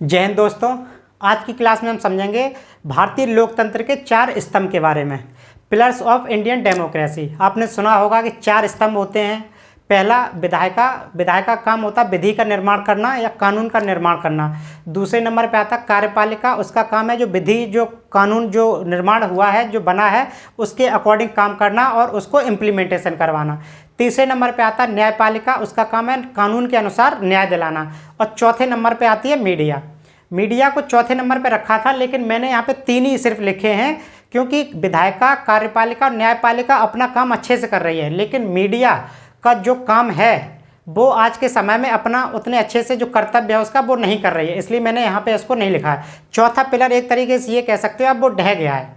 जय हिंद दोस्तों। आज की क्लास में हम समझेंगे भारतीय लोकतंत्र के 4 स्तंभ के बारे में। Pillars of Indian democracy. आपने सुना होगा कि 4 स्तंभ होते हैं। पहला विधायिका। विधायिका काम होता है विधि का निर्माण करना या कानून का निर्माण करना। दूसरे नंबर पे आता कार्यपालिका। उसका काम है जो विधि जो कानून जो निर्माण हुआ है जो बना है उसके अकॉर्डिंग काम करना और उसको इम्प्लीमेंटेशन करवाना। तीसरे नंबर पे आता है न्यायपालिका। उसका काम है कानून के अनुसार न्याय दिलाना। और चौथे नंबर पे आती है मीडिया। मीडिया को चौथे नंबर पे रखा था, लेकिन मैंने यहाँ पे 3 ही सिर्फ लिखे हैं क्योंकि विधायिका, कार्यपालिका और न्यायपालिका अपना काम अच्छे से कर रही है, लेकिन मीडिया का जो काम है वो आज के समय में अपना उतने अच्छे से जो कर्तव्य है उसका वो नहीं कर रही है, इसलिए मैंने यहाँ पे इसको नहीं लिखा है। चौथा पिलर एक तरीके से ये कह सकते हो आप, वो ढह गया है।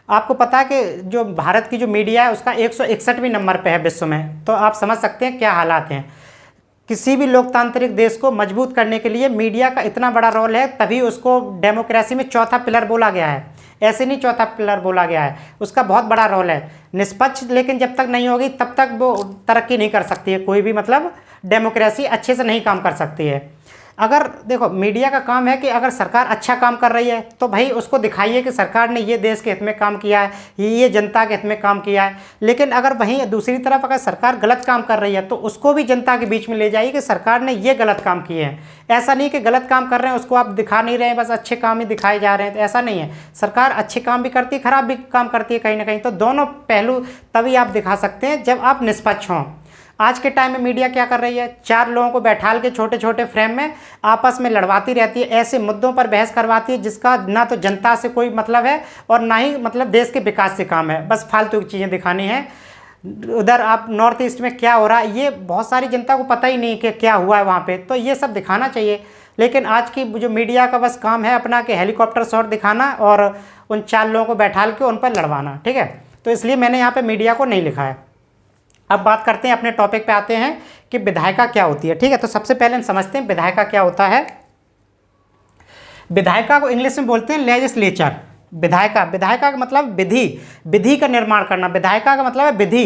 आपको पता है कि जो भारत की जो मीडिया है उसका 161वें नंबर पे है विश्व में, तो आप समझ सकते हैं क्या हालात हैं। किसी भी लोकतांत्रिक देश को मजबूत करने के लिए मीडिया का इतना बड़ा रोल है, तभी उसको डेमोक्रेसी में चौथा पिलर बोला गया है। ऐसे नहीं चौथा पिलर बोला गया है, उसका बहुत बड़ा रोल है। निष्पक्ष लेकिन जब तक नहीं होगी तब तक वो तरक्की नहीं कर सकती है, कोई भी मतलब डेमोक्रेसी अच्छे से नहीं काम कर सकती है। अगर देखो मीडिया का काम है कि अगर सरकार अच्छा काम कर रही है तो भाई उसको दिखाइए कि सरकार ने ये देश के हित में काम किया है, ये जनता के हित में काम किया है। लेकिन अगर वहीं दूसरी तरफ अगर सरकार गलत काम कर रही है तो उसको भी जनता के बीच में ले जाइए कि सरकार ने ये गलत काम किए हैं। ऐसा नहीं कि गलत काम कर रहे हैं उसको आप दिखा नहीं रहे हैं, बस अच्छे काम ही दिखाए जा रहे हैं, तो ऐसा नहीं है। सरकार अच्छे काम भी करती है, खराब भी काम करती है कहीं ना कहीं, तो दोनों पहलू तभी आप दिखा सकते हैं जब आप निष्पक्ष हों। आज के टाइम में मीडिया क्या कर रही है, 4 लोगों को बैठाल के छोटे छोटे फ्रेम में आपस में लड़वाती रहती है, ऐसे मुद्दों पर बहस करवाती है जिसका ना तो जनता से कोई मतलब है और ना ही मतलब देश के विकास से काम है, बस फालतू की चीज़ें दिखानी है। उधर आप नॉर्थ ईस्ट में क्या हो रहा है ये बहुत सारी जनता को पता ही नहीं कि क्या हुआ है वहाँ पे, तो ये सब दिखाना चाहिए। लेकिन आज की जो मीडिया का बस काम है अपना कि हेलीकॉप्टर शॉट दिखाना और उन 4 लोगों को बैठाल के उन पर लड़वाना, ठीक है। तो इसलिए मैंने यहाँ पर मीडिया को नहीं लिखा है। अब बात करते हैं, अपने टॉपिक पे आते हैं कि विधायिका क्या होती है, ठीक है। तो सबसे पहले हम समझते हैं विधायिका क्या होता है। विधायिका को इंग्लिश में बोलते हैं लेजिस्लेचर। विधायिका, विधायिका का मतलब विधि, विधि का निर्माण करना। विधायिका का मतलब है विधि,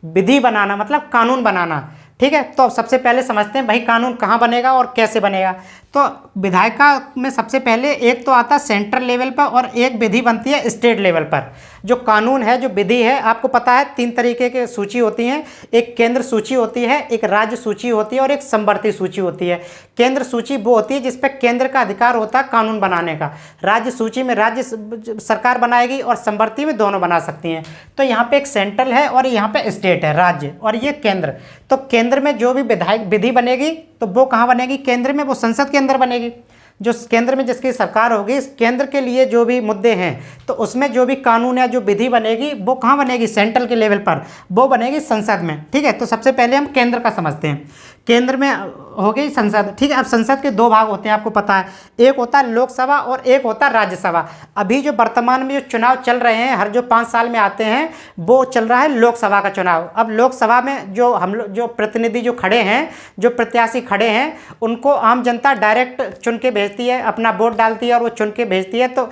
विधि बनाना मतलब कानून बनाना, ठीक है। तो अब सबसे पहले समझते हैं भाई कानून कहाँ बनेगा और कैसे बनेगा। तो विधायिका में सबसे पहले एक तो आता है सेंट्रल लेवल पर और एक विधि बनती है स्टेट लेवल पर। जो कानून है जो विधि है, आपको पता है 3 तरीके की सूची होती हैं, एक केंद्र सूची होती है, एक राज्य सूची होती है और एक समवर्ती सूची होती है। केंद्र सूची वो होती है जिस पर केंद्र का अधिकार होता है कानून बनाने का। राज्य सूची में राज्य सरकार बनाएगी और समवर्ती में दोनों बना सकती हैं। तो यहाँ पे एक सेंट्रल है और यहाँ पे स्टेट है, राज्य, और ये केंद्र। तो केंद्र में जो भी विधायक विधि बनेगी तो वो कहाँ बनेगी, केंद्र में, वो संसद के अंदर बनेगी। जो केंद्र में जिसकी सरकार होगी, इस केंद्र के लिए जो भी मुद्दे हैं तो उसमें जो भी कानून या जो विधि बनेगी वो कहाँ बनेगी, सेंट्रल के लेवल पर, वो बनेगी संसद में, ठीक है। तो सबसे पहले हम केंद्र का समझते हैं। केंद्र में हो गई संसद, ठीक है। अब संसद के 2 भाग होते हैं, आपको पता है, एक होता है लोकसभा और एक होता है राज्यसभा। अभी जो वर्तमान में जो चुनाव चल रहे हैं हर जो 5 साल में आते हैं वो चल रहा है लोकसभा का चुनाव। अब लोकसभा में जो हम लोग जो प्रतिनिधि जो खड़े हैं, जो प्रत्याशी खड़े हैं, उनको आम जनता डायरेक्ट चुन के भेजती है, अपना वोट डालती है और वो चुन के भेजती है। तो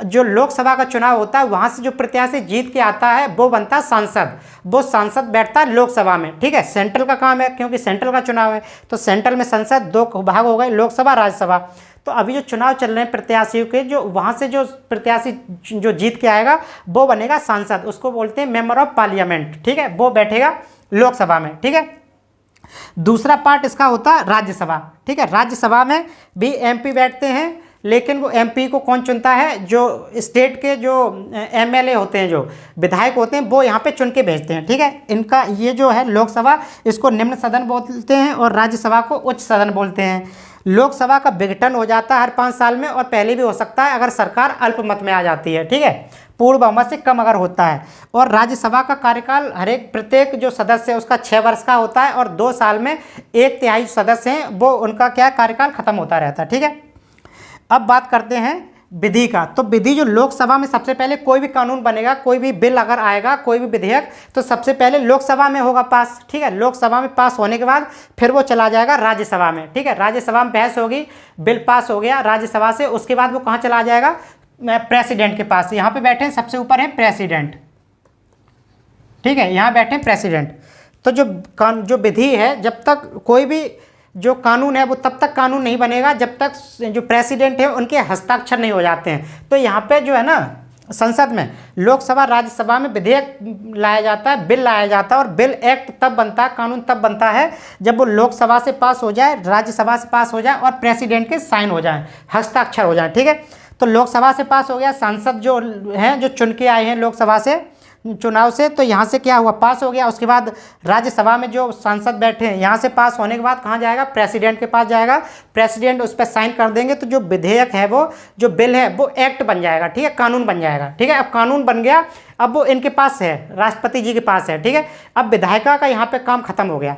जो लोकसभा का चुनाव होता है वहाँ से जो प्रत्याशी जीत के आता है वो बनता है सांसद। वो सांसद बैठता है लोकसभा में, ठीक है। सेंट्रल का काम है क्योंकि सेंट्रल का चुनाव है, तो सेंट्रल में संसद 2 भाग हो गए, लोकसभा राज्यसभा। तो अभी जो चुनाव चल रहे हैं प्रत्याशियों के, जो वहाँ से जो प्रत्याशी जो जीत के आएगा वो बनेगा सांसद, उसको बोलते हैं मेंबर ऑफ पार्लियामेंट, ठीक है। वो बैठेगा लोकसभा में, ठीक है। दूसरा पार्ट इसका होता है राज्यसभा, ठीक है। राज्यसभा में भी एमपी बैठते हैं, लेकिन वो एमपी को कौन चुनता है, जो स्टेट के जो एमएलए होते हैं, जो विधायक होते हैं, वो यहाँ पे चुन के भेजते हैं, ठीक है। इनका ये जो है लोकसभा, इसको निम्न सदन बोलते हैं और राज्यसभा को उच्च सदन बोलते हैं। लोकसभा का विघटन हो जाता है हर 5 साल में और पहले भी हो सकता है अगर सरकार अल्पमत में आ जाती है, ठीक है, पूर्ण बहुमत से कम अगर होता है। और राज्यसभा का कार्यकाल प्रत्येक जो सदस्य है उसका 6 वर्ष का होता है और 2 साल में 1/3 सदस्य हैं वो उनका क्या कार्यकाल खत्म होता रहता है, ठीक है। अब बात करते हैं विधि का। तो विधि जो लोकसभा में सबसे पहले कोई भी कानून बनेगा, कोई भी बिल अगर आएगा, कोई भी विधेयक, तो सबसे पहले लोकसभा में होगा पास, ठीक है। लोकसभा में पास होने के बाद फिर वो चला जाएगा राज्यसभा में, ठीक है। राज्यसभा में बहस होगी, बिल पास हो गया राज्यसभा से, उसके बाद वो कहाँ चला जाएगा, प्रेसिडेंट के पास। यहाँ पे बैठे सबसे ऊपर है प्रेसिडेंट, ठीक है, यहाँ बैठे प्रेसिडेंट। तो जो विधि है, जब तक कोई भी जो कानून है वो तब तक कानून नहीं बनेगा जब तक जो प्रेसिडेंट है उनके हस्ताक्षर नहीं हो जाते हैं। तो यहाँ पे जो है ना, संसद में, लोकसभा राज्यसभा में विधेयक लाया जाता है, बिल लाया जाता है, और बिल एक्ट तब बनता है, कानून तब बनता है जब वो लोकसभा से पास हो जाए, राज्यसभा से पास हो जाए और प्रेसिडेंट के साइन हो जाए, हस्ताक्षर हो जाए। ठीक है, तो लोकसभा से पास हो गया, सांसद जो हैं, जो चुन के आए हैं लोकसभा से, चुनाव से, तो यहाँ से क्या हुआ, पास हो गया। उसके बाद राज्यसभा में जो सांसद बैठे हैं, यहाँ से पास होने के बाद कहाँ जाएगा, प्रेसिडेंट के पास जाएगा, प्रेसिडेंट उस पर साइन कर देंगे, तो जो विधेयक है, वो जो बिल है वो एक्ट बन जाएगा। ठीक है, कानून बन जाएगा। ठीक है, अब कानून बन गया, अब वो इनके पास है, राष्ट्रपति जी के पास है। ठीक है, अब विधायिका का यहाँ पे काम खत्म हो गया,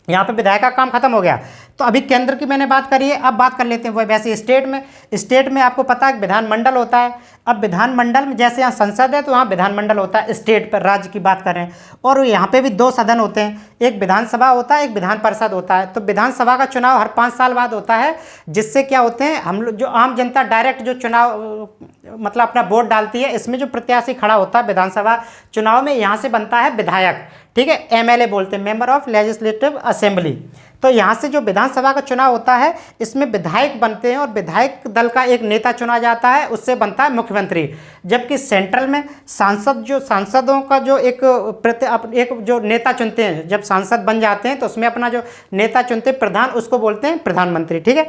यहाँ पे विधायक का काम खत्म हो गया। तो अभी केंद्र की मैंने बात करी है, अब बात कर लेते हैं वो वैसे स्टेट में आपको पता है विधानमंडल होता है। अब विधानमंडल में जैसे यहाँ संसद है तो वहाँ विधानमंडल होता है, स्टेट पर, राज्य की बात करें। और यहाँ पे भी 2 सदन होते हैं, एक विधानसभा होता है, एक विधान परिषद होता है। तो विधानसभा का चुनाव हर 5 साल बाद होता है, जिससे क्या होते हैं, हम लोग जो आम जनता डायरेक्ट जो चुनाव मतलब अपना वोट डालती है, इसमें जो प्रत्याशी खड़ा होता है विधानसभा चुनाव में, यहाँ से बनता है विधायक। ठीक है, MLA बोलते हैं, मेंबर ऑफ लेजिस्लेटिव असेंबली। तो यहाँ से जो विधानसभा का चुनाव होता है, इसमें विधायक बनते हैं और विधायक दल का एक नेता चुना जाता है, उससे बनता है मुख्यमंत्री। जबकि सेंट्रल में सांसदों का जो एक जो नेता चुनते हैं, जब सांसद बन जाते हैं तो उसमें अपना जो नेता चुनते हैं प्रधान, उसको बोलते हैं प्रधानमंत्री। ठीक है,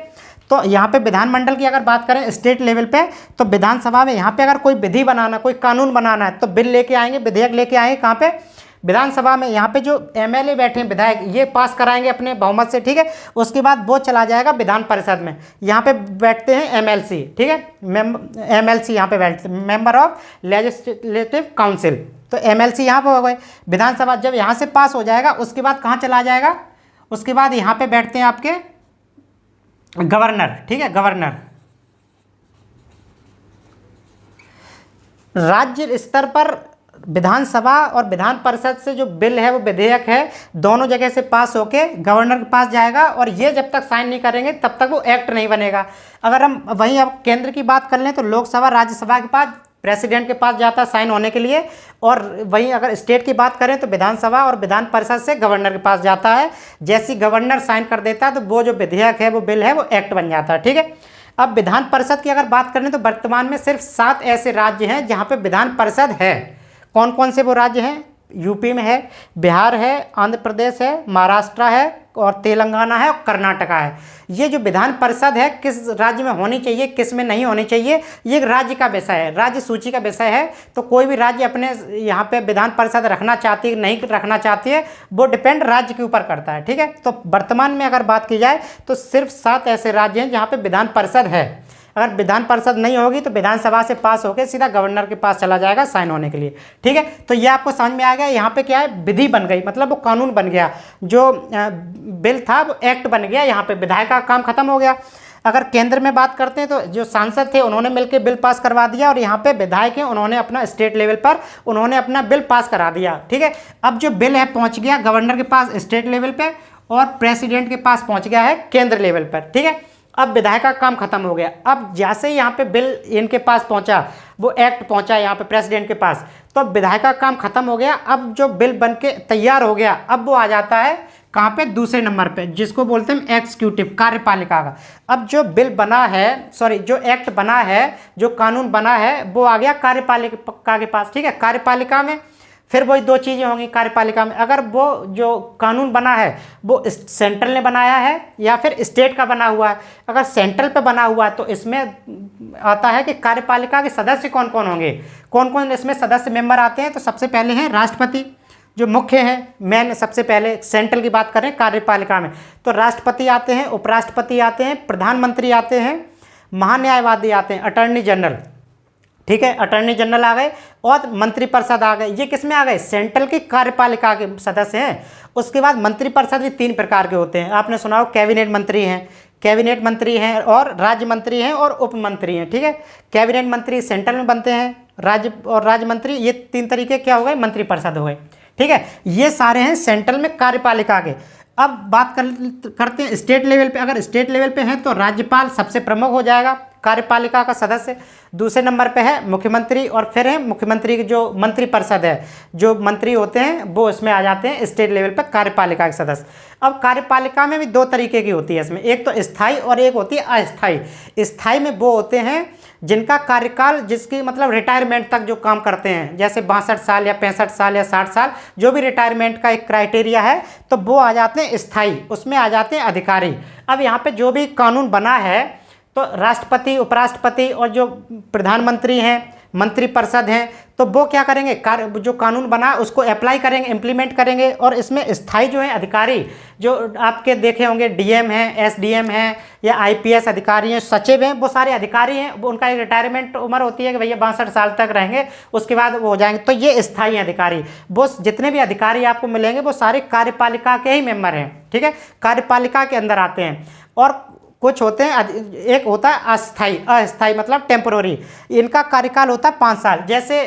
तो यहाँ पे विधानमंडल की अगर बात करें स्टेट लेवल पे, तो विधानसभा में यहाँ पे अगर कोई विधि बनाना, कोई कानून बनाना है, तो बिल लेके आएंगे, विधेयक लेके आएंगे, कहाँ पे, विधानसभा में। यहाँ पे जो MLA बैठे हैं, विधायक, ये पास कराएंगे अपने बहुमत से। ठीक है, उसके बाद वो चला जाएगा विधान परिषद में, यहाँ पे बैठते हैं MLC। ठीक है, MLC यहाँ पे बैठते हैं, मेंबर ऑफ लेजिस्लेटिव काउंसिल। तो MLC यहाँ पे हो गए। विधानसभा जब यहाँ से पास हो जाएगा, उसके बाद कहाँ चला जाएगा, उसके बाद यहाँ पे बैठते हैं आपके गवर्नर। ठीक है, गवर्नर। राज्य स्तर पर विधानसभा और विधान परिषद से जो बिल है, वो विधेयक है, दोनों जगह से पास होके गवर्नर के पास जाएगा, और ये जब तक साइन नहीं करेंगे तब तक वो एक्ट नहीं बनेगा। अगर हम वहीं अब केंद्र की बात कर लें, तो लोकसभा राज्यसभा के पास, प्रेसिडेंट के पास जाता है साइन होने के लिए, और वहीं अगर स्टेट की बात करें तो विधानसभा और विधान परिषद से गवर्नर के पास जाता है। जैसे गवर्नर साइन कर देता है तो वो जो विधेयक है, वो बिल है, वो एक्ट बन जाता है। ठीक है, अब विधान परिषद की अगर बात करें तो वर्तमान में सिर्फ 7 ऐसे राज्य हैं जहाँ पे विधान परिषद है। कौन कौन से वो राज्य हैं, यूपी में है, बिहार है, आंध्र प्रदेश है, महाराष्ट्र है, और तेलंगाना है, और कर्नाटका है। ये जो विधान परिषद है, किस राज्य में होनी चाहिए, किस में नहीं होनी चाहिए, ये एक राज्य का विषय है, राज्य सूची का विषय है। तो कोई भी राज्य अपने यहाँ पे विधान परिषद रखना चाहती है, नहीं रखना चाहती है, वो डिपेंड राज्य के ऊपर करता है। ठीक है, तो वर्तमान में अगर बात की जाए तो सिर्फ 7 ऐसे राज्य हैं जहाँ पे विधान परिषद है। अगर विधान परिषद नहीं होगी तो विधानसभा से पास होकर सीधा गवर्नर के पास चला जाएगा साइन होने के लिए। ठीक है, तो ये आपको समझ में आ गया। यहाँ पे क्या है, विधि बन गई, मतलब वो कानून बन गया, जो बिल था वो एक्ट बन गया। यहाँ पे विधायक का काम खत्म हो गया। अगर केंद्र में बात करते हैं तो जो सांसद थे उन्होंने मिलकर बिल पास करवा दिया, और यहाँ पे विधायक हैं, उन्होंने अपना स्टेट लेवल पर उन्होंने अपना बिल पास करा दिया। ठीक है, अब जो बिल है पहुँच गया गवर्नर के पास स्टेट लेवल पर, और प्रेसिडेंट के पास पहुँच गया है केंद्र लेवल पर। ठीक है, अब विधायक का काम खत्म हो गया। अब जैसे ही यहाँ पे बिल इनके पास पहुँचा, वो एक्ट पहुँचा यहाँ पे प्रेसिडेंट के पास, तो विधायक का काम खत्म हो गया। अब जो बिल बन के तैयार हो गया, अब वो आ जाता है कहाँ पे, दूसरे नंबर पे, जिसको बोलते हैं एग्जीक्यूटिव, कार्यपालिका का। अब जो बिल बना है, जो एक्ट बना है, जो कानून बना है, वो आ गया कार्यपालिका के पास। ठीक है, कार्यपालिका में फिर वही 2 चीज़ें होंगी कार्यपालिका में। अगर वो जो कानून बना है वो सेंट्रल ने बनाया है या फिर स्टेट का बना हुआ है। अगर सेंट्रल पे बना हुआ है तो इसमें आता है कि कार्यपालिका के सदस्य कौन कौन होंगे, कौन कौन इसमें सदस्य मेंबर आते हैं। तो सबसे पहले हैं राष्ट्रपति, जो मुख्य हैं, मेन। सबसे पहले सेंट्रल की बात करें कार्यपालिका में तो राष्ट्रपति आते हैं, उपराष्ट्रपति आते हैं, प्रधानमंत्री आते हैं, महान्यायवादी आते हैं, अटॉर्नी जनरल। ठीक है, अटॉर्नी जनरल आ गए, और मंत्रिपरिषद आ गए। ये किस में आ गए, सेंट्रल की कार्यपालिका के सदस्य हैं। उसके बाद मंत्रिपरिषद भी 3 प्रकार के होते हैं। आपने सुना हो, कैबिनेट मंत्री हैं, और राज्य मंत्री हैं, और उप मंत्री हैं। ठीक है, कैबिनेट मंत्री सेंट्रल में बनते हैं, राज्य मंत्री, ये 3 तरीके क्या हो गए, मंत्रिपरिषद हो गए। ठीक है, ये सारे हैं सेंट्रल में कार्यपालिका के। अब बात करते हैं स्टेट लेवल पे। अगर स्टेट लेवल पे हैं तो राज्यपाल सबसे प्रमुख हो जाएगा, कार्यपालिका का सदस्य। दूसरे नंबर पे है मुख्यमंत्री, और फिर है मुख्यमंत्री की जो मंत्रिपरिषद है, जो मंत्री होते हैं वो इसमें आ जाते हैं स्टेट लेवल पर कार्यपालिका के सदस्य। अब कार्यपालिका में भी दो तरीके की होती है इसमें, एक तो स्थायी और एक होती है अस्थायी। स्थायी में वो होते हैं जिनका कार्यकाल, जिसकी मतलब रिटायरमेंट तक जो काम करते हैं, जैसे 62 साल या 65 साल या 60 साल, जो भी रिटायरमेंट का एक क्राइटेरिया है, तो वो आ जाते हैं स्थायी, उसमें आ जाते हैं अधिकारी। अब यहाँ पे जो भी कानून बना है तो राष्ट्रपति, उपराष्ट्रपति और जो प्रधानमंत्री हैं, मंत्रिपरिषद हैं, तो वो क्या करेंगे, जो कानून बना उसको अप्लाई करेंगे, इम्प्लीमेंट करेंगे। और इसमें स्थायी जो है अधिकारी, जो आपके देखे होंगे डीएम हैं, एसडीएम हैं, या आईपीएस अधिकारी हैं, सचिव हैं, वो सारे अधिकारी हैं। वो उनका एक रिटायरमेंट उम्र होती है कि भैया 62 साल तक रहेंगे, उसके बाद वो हो जाएंगे। तो ये स्थायी अधिकारी, वो जितने भी अधिकारी आपको मिलेंगे वो सारे कार्यपालिका के ही मेंबर हैं, ठीक है, कार्यपालिका के अंदर आते हैं। और कुछ होते हैं, एक होता है अस्थाई। अस्थाई मतलब टेम्पोररी, इनका कार्यकाल होता है 5 साल। जैसे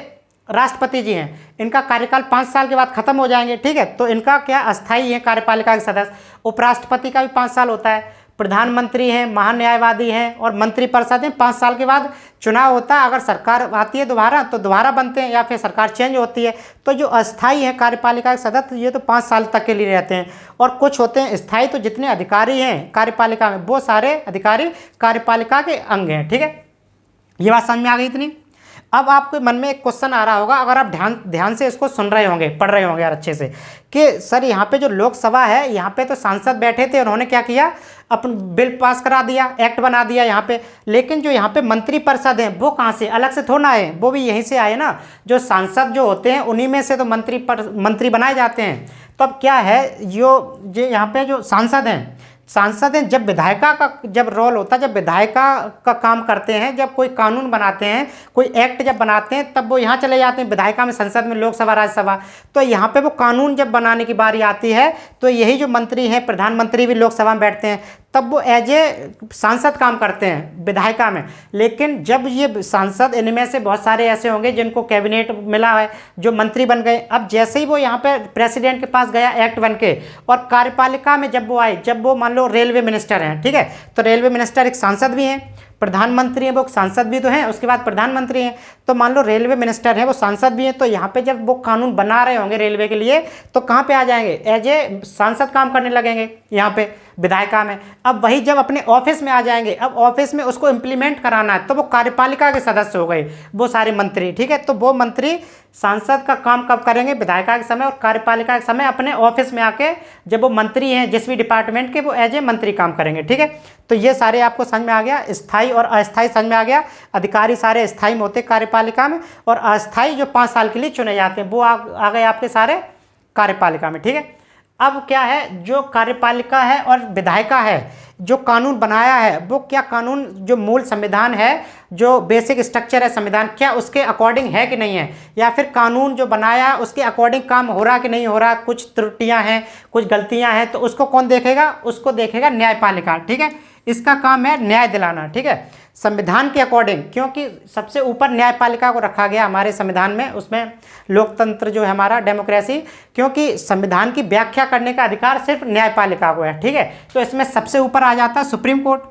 राष्ट्रपति जी हैं, इनका कार्यकाल 5 साल के बाद खत्म हो जाएंगे, ठीक है, तो इनका क्या अस्थाई है कार्यपालिका के सदस्य। उपराष्ट्रपति का भी 5 साल होता है, प्रधानमंत्री हैं, महान्यायवादी हैं, और मंत्रिपरिषद हैं, 5 साल के बाद चुनाव होता है। अगर सरकार आती है दोबारा तो दोबारा बनते हैं, या फिर सरकार चेंज होती है। तो जो अस्थाई है कार्यपालिका के सदस्य, ये तो 5 साल तक के लिए रहते हैं। और कुछ होते हैं स्थायी, तो जितने अधिकारी हैं कार्यपालिका में वो सारे अधिकारी कार्यपालिका के अंग हैं, ठीक है। ये बात समझ में आ गई इतनी। अब आपके मन में एक क्वेश्चन आ रहा होगा, अगर आप ध्यान से इसको सुन रहे होंगे, पढ़ रहे होंगे यार अच्छे से, कि सर यहाँ पे जो लोकसभा है, यहाँ पे तो सांसद बैठे थे, उन्होंने क्या किया, अपन बिल पास करा दिया, एक्ट बना दिया यहाँ पे। लेकिन जो यहाँ पे मंत्रिपरिषद हैं वो कहाँ से, अलग से थोड़ा है, वो भी यहीं से आए ना। जो सांसद जो होते हैं उन्हीं में से तो मंत्री बनाए जाते हैं। तो अब क्या है, जो यहाँ पे जो सांसद हैं, जब विधायिका का जब रोल होता है, जब विधायिका का काम करते हैं, जब कोई कानून बनाते हैं, कोई एक्ट जब बनाते हैं, तब वो यहाँ चले जाते हैं विधायिका में, संसद में, लोकसभा, राज्यसभा। तो यहाँ पे वो कानून जब बनाने की बारी आती है, तो यही जो मंत्री हैं, प्रधानमंत्री भी लोकसभा में बैठते हैं, तब वो एज ए सांसद काम करते हैं विधायिका में। लेकिन जब ये सांसद, इनमें से बहुत सारे ऐसे होंगे जिनको कैबिनेट मिला है, जो मंत्री बन गए। अब जैसे ही वो यहाँ पे प्रेसिडेंट के पास गया एक्ट बन के, और कार्यपालिका में जब वो आए, जब वो मान लो रेलवे मिनिस्टर हैं, ठीक है, तो रेलवे मिनिस्टर एक सांसद भी हैं, प्रधानमंत्री हैं, वो सांसद भी तो हैं, उसके बाद प्रधानमंत्री हैं। तो मान लो रेलवे मिनिस्टर हैं, वो सांसद भी हैं। तो यहाँ पे जब वो कानून बना रहे होंगे रेलवे के लिए, तो कहाँ पे आ जाएंगे, एज ए सांसद काम करने लगेंगे यहाँ पे विधायिका में। अब वही जब अपने ऑफिस में आ जाएंगे, अब ऑफिस में उसको इम्प्लीमेंट कराना है, तो वो कार्यपालिका के सदस्य हो गए वो सारे मंत्री, ठीक है। तो वो मंत्री सांसद का काम कब करेंगे, विधायिका के समय, और कार्यपालिका के समय अपने ऑफिस में आके, जब वो मंत्री हैं जिस भी डिपार्टमेंट के, वो एज ए मंत्री काम करेंगे, ठीक है। तो ये सारे आपको समझ में आ गया, स्थायी और अस्थायी समझ में आ गया। अधिकारी सारे स्थायी में होते कार्यपालिका में, और अस्थायी जो 5 साल के लिए चुने जाते हैं, वो आ गए आपके सारे कार्यपालिका में, ठीक है। अब क्या है, जो कार्यपालिका है और विधायिका है, जो कानून बनाया है, वो क्या कानून, जो मूल संविधान है, जो बेसिक स्ट्रक्चर है संविधान, क्या उसके अकॉर्डिंग है कि नहीं है, या फिर कानून जो बनाया उसके अकॉर्डिंग काम हो रहा कि नहीं हो रहा, कुछ त्रुटियां हैं, कुछ गलतियां हैं, तो उसको कौन देखेगा, उसको देखेगा न्यायपालिका, ठीक है। इसका काम है न्याय दिलाना, ठीक है, संविधान के अकॉर्डिंग, क्योंकि सबसे ऊपर न्यायपालिका को रखा गया हमारे संविधान में। उसमें लोकतंत्र जो है हमारा, डेमोक्रेसी, क्योंकि संविधान की व्याख्या करने का अधिकार सिर्फ न्यायपालिका को है, ठीक है। तो इसमें सबसे ऊपर आ जाता है सुप्रीम कोर्ट।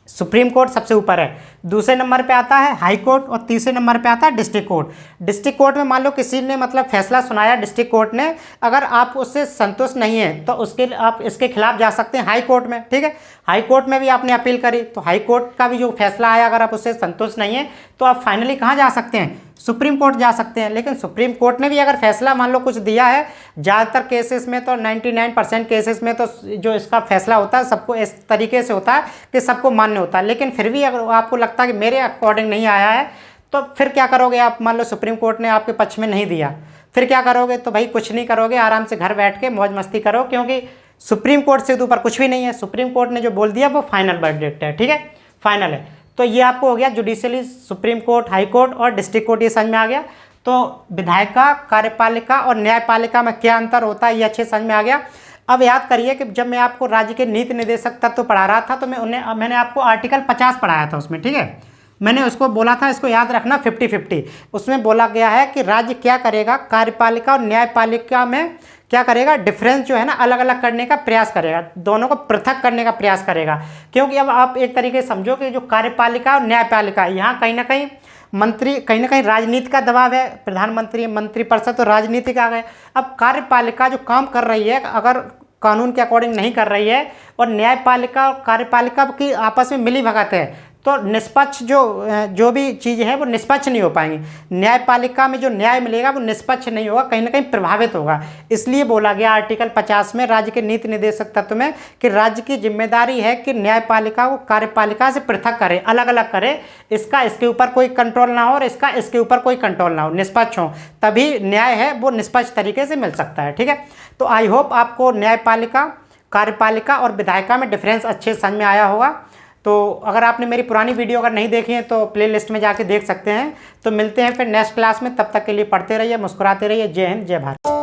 सुप्रीम कोर्ट सबसे ऊपर है, दूसरे नंबर पे आता है हाई कोर्ट, और तीसरे नंबर पे आता है डिस्ट्रिक्ट कोर्ट। डिस्ट्रिक्ट कोर्ट में मान लो किसी ने मतलब फैसला सुनाया डिस्ट्रिक्ट कोर्ट ने, अगर आप उससे संतुष्ट नहीं है तो उसके आप इसके खिलाफ जा सकते हैं हाई कोर्ट में, ठीक है। हाई कोर्ट में भी आपने अपील करी, तो हाई कोर्ट का भी जो फैसला आया, अगर आप उससे संतुष्ट नहीं है तो आप फाइनली कहाँ जा सकते हैं, सुप्रीम कोर्ट जा सकते हैं। लेकिन सुप्रीम कोर्ट ने भी अगर फैसला मान लो कुछ दिया है, ज़्यादातर केसेस में तो 99% केसेस में तो जो इसका फैसला होता है सबको इस तरीके से होता है कि सबको मान्य होता है। लेकिन फिर भी अगर आपको लगता है कि मेरे अकॉर्डिंग नहीं आया है, तो फिर क्या करोगे आप, मान लो सुप्रीम कोर्ट ने आपके पक्ष में नहीं दिया, फिर क्या करोगे, तो भाई कुछ नहीं करोगे, आराम से घर बैठ के मौज मस्ती करो, क्योंकि सुप्रीम कोर्ट से ऊपर कुछ भी नहीं है। सुप्रीम कोर्ट ने जो बोल दिया वो फाइनल वर्डिक्ट है, ठीक है, फाइनल है। तो ये आपको हो गया judicially, supreme court, high court और डिस्ट्रिक्ट कोर्ट, ये समझ में आ गया। तो विधायिका, कार्यपालिका और न्यायपालिका में क्या अंतर होता है, ये अच्छे समझ में आ गया। अब याद करिए कि जब मैं आपको राज्य के नीति निर्देशक तत्व पढ़ा रहा था, तो मैंने आपको आर्टिकल 50 पढ़ाया था उसमें, ठीक है। मैंने उसको बोला था, इसको याद रखना 50-50। उसमें बोला गया है कि राज्य क्या करेगा, कार्यपालिका और न्यायपालिका में क्या करेगा, डिफरेंस जो है ना अलग अलग करने का प्रयास करेगा, दोनों को पृथक करने का प्रयास करेगा। क्योंकि अब आप एक तरीके से समझो कि जो कार्यपालिका और न्यायपालिका, यहाँ कहीं ना कहीं मंत्री, कहीं ना कहीं राजनीति का दबाव है, प्रधानमंत्री मंत्रिपरिषद तो राजनीतिक आ गए। अब कार्यपालिका जो काम कर रही है अगर कानून के अकॉर्डिंग नहीं कर रही है और न्यायपालिका और कार्यपालिका की आपस में मिली भगत है, तो निष्पक्ष जो भी चीज़ है वो निष्पक्ष नहीं हो पाएंगी। न्यायपालिका में जो न्याय मिलेगा वो निष्पक्ष नहीं होगा, कहीं ना कहीं प्रभावित होगा। इसलिए बोला गया आर्टिकल 50 में राज्य के नीति निर्देशक तत्व में कि राज्य की जिम्मेदारी है कि न्यायपालिका को कार्यपालिका से पृथक करे, अलग अलग करे, इसका इसके ऊपर कोई कंट्रोल ना हो और इसका इसके ऊपर कोई कंट्रोल ना हो, निष्पक्ष हो, तभी न्याय है वो निष्पक्ष तरीके से मिल सकता है। ठीक है, तो आई होप आपको न्यायपालिका, कार्यपालिका और विधायिका में डिफरेंस अच्छे समझ में आया होगा। तो अगर आपने मेरी पुरानी वीडियो अगर नहीं देखी है तो प्लेलिस्ट में जाके देख सकते हैं। तो मिलते हैं फिर नेक्स्ट क्लास में, तब तक के लिए पढ़ते रहिए, मुस्कुराते रहिए। जय हिंद, जय भारत।